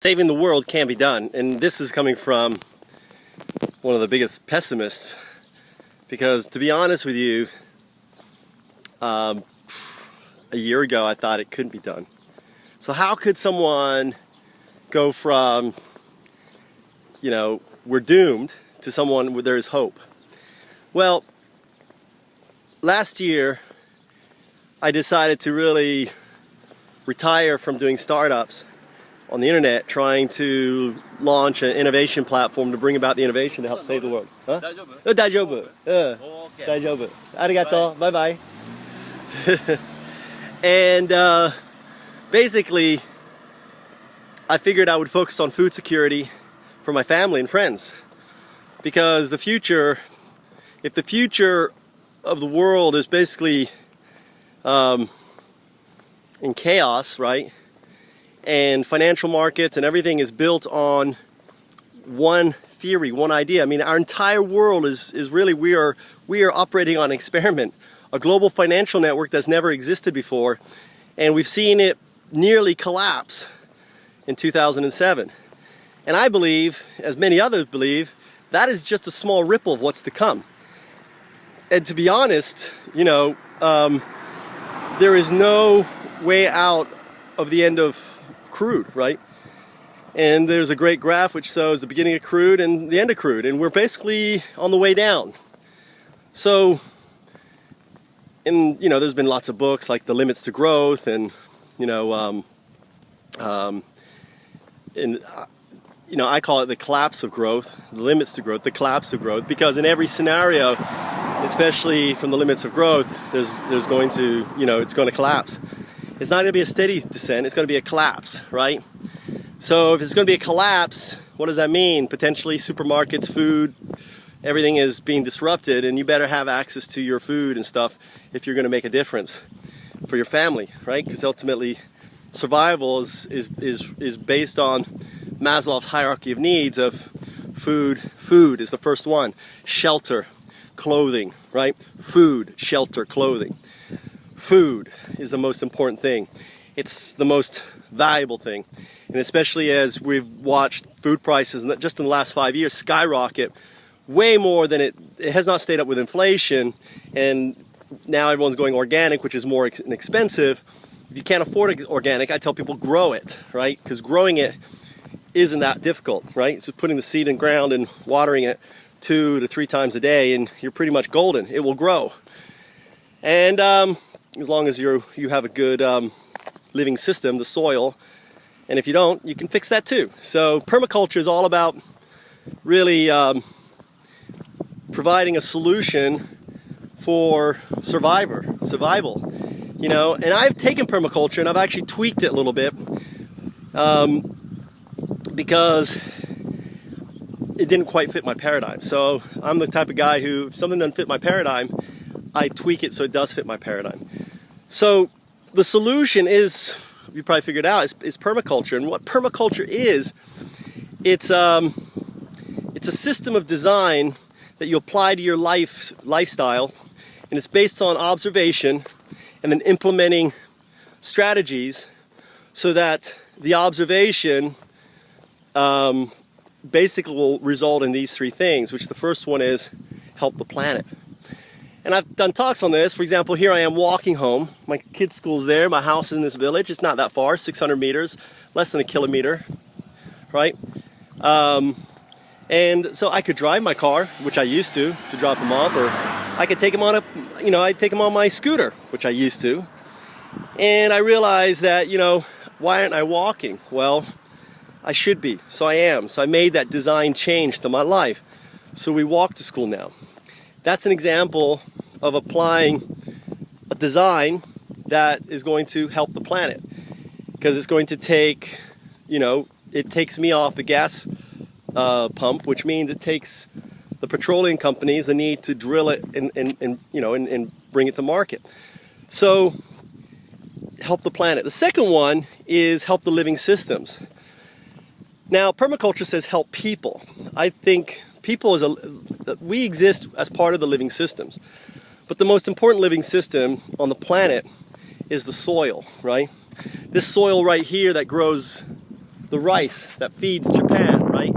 Saving the world can be done, and this is coming from one of the biggest pessimists, because to be honest with you, a year ago I thought it couldn't be done. So how could someone go from, we're doomed, to someone where there is hope? Well, last year I decided to really retire from doing startups on the internet, trying to launch an innovation platform to bring about the innovation to help save the world. Huh? 大丈夫. 大丈夫. Arigato. Bye bye. And basically, I figured I would focus on food security for my family and friends, because if the future of the world is basically in chaos, right? And financial markets and everything is built on one theory, one idea. I mean, our entire world is really, we are operating on an experiment, a global financial network that's never existed before, and we've seen it nearly collapse in 2007. And I believe, as many others believe, that is just a small ripple of what's to come. And to be honest, there is no way out of the end of crude, right? And there's a great graph which shows the beginning of crude and the end of crude, and we're basically on the way down. So, and there's been lots of books like The Limits to Growth, and I call it the collapse of growth, the limits to growth, the collapse of growth, because in every scenario, especially from the limits of growth, there's going to, it's going to collapse. It's not going to be a steady descent, it's going to be a collapse, right? So if it's going to be a collapse, what does that mean? Potentially supermarkets, food, everything is being disrupted, and you better have access to your food and stuff if you're going to make a difference for your family, right? Because ultimately, survival is based on Maslow's hierarchy of needs of food. Food is the first one. Shelter, clothing, right? Food, shelter, clothing. Food is the most important thing. It's the most valuable thing. And especially as we've watched food prices just in the last 5 years skyrocket way more than it has not stayed up with inflation. And now everyone's going organic, which is more inexpensive. If you can't afford organic, I tell people grow it, right? Because growing it isn't that difficult, right? So putting the seed in the ground and watering it 2 to 3 times a day, and you're pretty much golden. It will grow. And as long as you have a good living system, the soil, and if you don't, you can fix that too. So permaculture is all about really providing a solution for survival. And I've taken permaculture and I've actually tweaked it a little bit because it didn't quite fit my paradigm. So I'm the type of guy who, if something doesn't fit my paradigm, I tweak it so it does fit my paradigm. So the solution is, you probably figured out, is permaculture. And what permaculture is, it's a system of design that you apply to your lifestyle, and it's based on observation and then implementing strategies so that the observation basically will result in these 3 things, which the first one is help the planet. And I've done talks on this. For example, here I am walking home. My kids' school's there. My house is in this village. It's not that far, 600 meters, less than a kilometer, right? And so I could drive my car, which I used to drop them off, or I could take them on I'd take them on my scooter, which I used to. And I realized that, why aren't I walking? Well, I should be, so I am. So I made that design change to my life. So we walk to school now. That's an example of applying a design that is going to help the planet, because it's going to take, it takes me off the gas pump, which means it takes the petroleum companies the need to drill it and bring it to market. So help the planet. The second one is help the living systems. Now, permaculture says help people. I think people we exist as part of the living systems. But the most important living system on the planet is the soil, right? This soil right here that grows the rice that feeds Japan, right?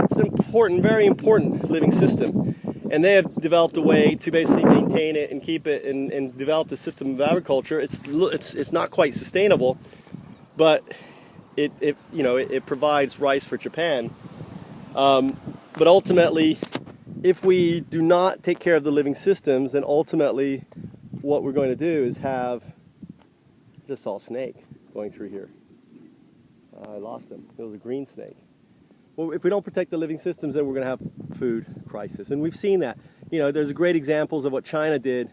It's an important, very important living system. And they have developed a way to basically maintain it and keep it and developed a system of agriculture. It's not quite sustainable, but it provides rice for Japan. But ultimately, if we do not take care of the living systems, then ultimately what we're going to do is have, I just saw a snake going through here. I lost him. It was a green snake. Well, if we don't protect the living systems, then we're going to have food crisis. And we've seen that. There's great examples of what China did.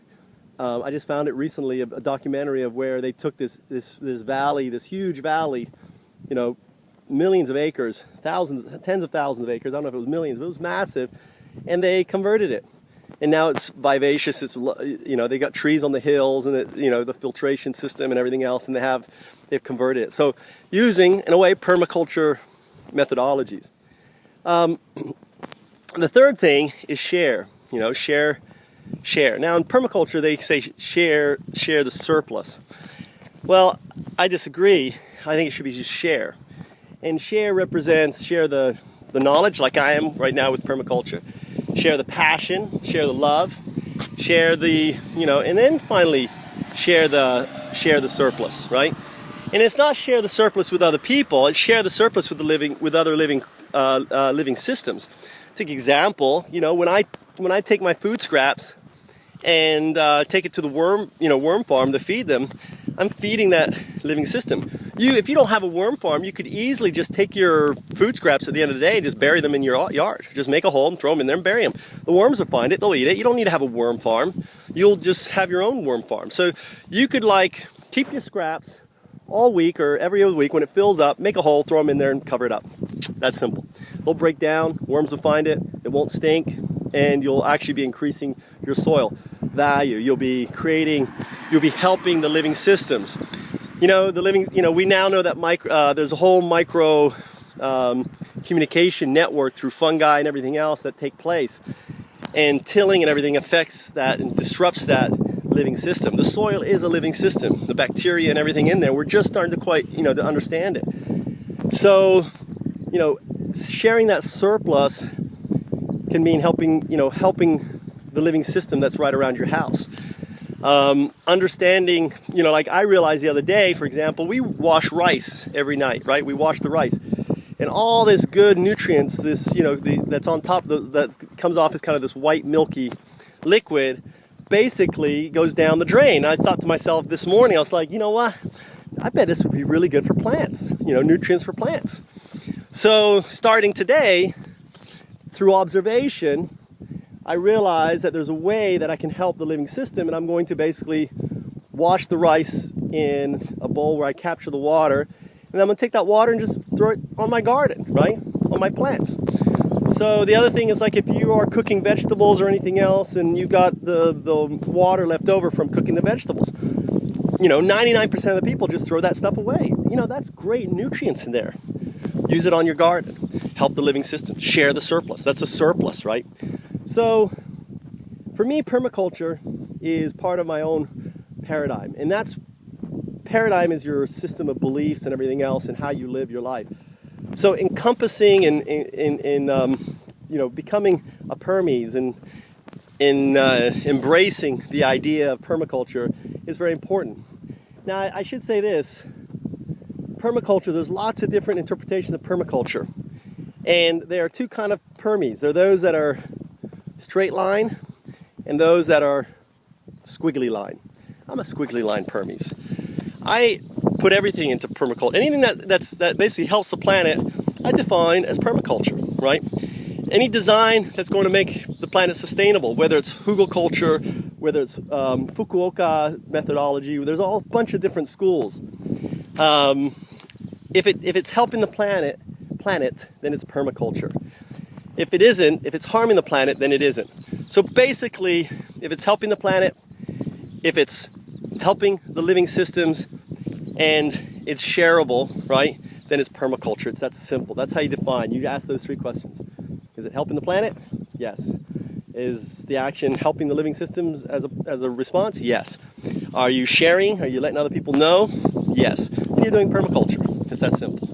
I just found it recently, a documentary of where they took this valley, this huge valley, millions of acres, tens of thousands of acres. I don't know if it was millions, but it was massive. And they converted it. And now it's vivacious. It's, they got trees on the hills and the filtration system and everything else, and they've converted it. So using, in a way, permaculture methodologies. The third thing is share. Share. Now in permaculture they say share the surplus. Well, I disagree. I think it should be just share. And share represents share the knowledge, like I am right now with permaculture. Share the passion, share the love, share the, and then finally share the surplus, right? And it's not share the surplus with other people, it's share the surplus with other living systems. Take example, when I take my food scraps and take it to the worm farm to feed them, I'm feeding that living system. If you don't have a worm farm, you could easily just take your food scraps at the end of the day and just bury them in your yard. Just make a hole and throw them in there and bury them. The worms will find it, they'll eat it. You don't need to have a worm farm. You'll just have your own worm farm. So you could keep your scraps all week or every other week. When it fills up, make a hole, throw them in there and cover it up. That's simple. They'll break down, worms will find it, it won't stink, and you'll actually be increasing your soil value. You'll be helping the living systems. We now know that there's a whole micro communication network through fungi and everything else that take place. And tilling and everything affects that and disrupts that living system. The soil is a living system. The bacteria and everything in there, we're just starting to to understand it. So, sharing that surplus can mean helping the living system that's right around your house. Understanding, like I realized the other day, for example, we wash rice every night, right? We wash the rice. And all this good nutrients, that's on top, that comes off as kind of this white milky liquid, basically goes down the drain. I thought to myself this morning, I was like, you know what? I bet this would be really good for plants, nutrients for plants. So starting today, through observation, I realized that there's a way that I can help the living system, and I'm going to basically wash the rice in a bowl where I capture the water, and I'm going to take that water and just throw it on my garden, right? On my plants. So the other thing is, like, if you are cooking vegetables or anything else and you got the water left over from cooking the vegetables, 99% of the people just throw that stuff away. That's great nutrients in there. Use it on your garden. Help the living system. Share the surplus. That's a surplus, right? So for me, permaculture is part of my own paradigm. And paradigm is your system of beliefs and everything else and how you live your life. So encompassing and becoming a permies and embracing the idea of permaculture is very important. Now, I should say this. Permaculture, there's lots of different interpretations of permaculture. And there are two kind of permies. There are those that are straight line and those that are squiggly line. I'm a squiggly line permies. I put everything into permaculture. Anything that basically helps the planet, I define as permaculture, right? Any design that's going to make the planet sustainable, whether it's hugelkultur, whether it's Fukuoka methodology, there's a whole bunch of different schools. If it's helping the planet, then it's permaculture. If it isn't, if it's harming the planet, then it isn't. So basically, if it's helping the planet, if it's helping the living systems, and it's shareable, right, then it's permaculture. It's that simple. That's how you define. You ask those three questions. Is it helping the planet? Yes. Is the action helping the living systems as a response? Yes. Are you sharing? Are you letting other people know? Yes. Then you're doing permaculture. It's that simple.